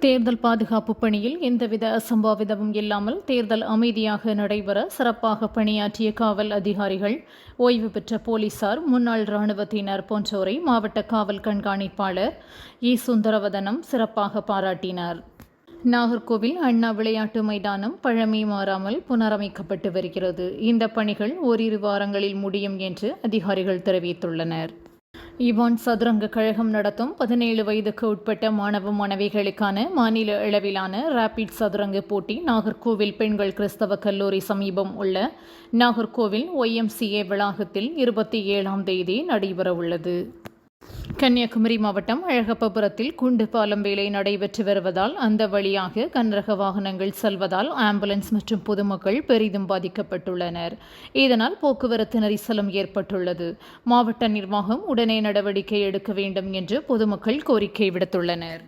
தேர்தல் பாதுகாப்பு பணியில் எந்தவித அசம்பாவிதமும் இல்லாமல் தேர்தல் அமைதியாக நடைபெற சிறப்பாக பணியாற்றிய காவல் அதிகாரிகள், ஓய்வு பெற்ற போலீசார், முன்னாள் இராணுவத்தினர் போன்றோரை மாவட்ட காவல் கண்காணிப்பாளர் சுந்தரவதனம் சிறப்பாக பாராட்டினார். நாகர்கோவில் அண்ணா விளையாட்டு மைதானம் பழமை மாறாமல் புனரமைக்கப்பட்டு வருகிறது. இந்த பணிகள் ஓரிரு வாரங்களில் முடியும் என்று அதிகாரிகள் தெரிவித்துள்ளனர். ஈவான் சதுரங்க கழகம் நடத்தும் 17 வயதுக்கு உட்பட்ட மாணவ மாணவிகளுக்கான மாநில அளவிலான ரேபிட் சதுரங்க போட்டி நாகர்கோவில் பெண்கள் கிறிஸ்தவ கல்லூரி சமீபம் உள்ள நாகர்கோவில் YMCA வளாகத்தில் 27ஆம் தேதி நடைபெறவுள்ளது. கன்னியாகுமரி மாவட்டம் அழகப்பபுரத்தில் குண்டு பாலம் வேலை நடைபெற்று வருவதால் அந்த வழியாக கனரக வாகனங்கள் செல்வதால் ஆம்புலன்ஸ் மற்றும் பொதுமக்கள் பெரிதும் பாதிக்கப்பட்டுள்ளனர். இதனால் போக்குவரத்து நெரிசலும் ஏற்பட்டுள்ளது. மாவட்ட நிர்வாகம் உடனே நடவடிக்கை எடுக்க வேண்டும் என்று பொதுமக்கள் கோரிக்கை விடுத்துள்ளனர்.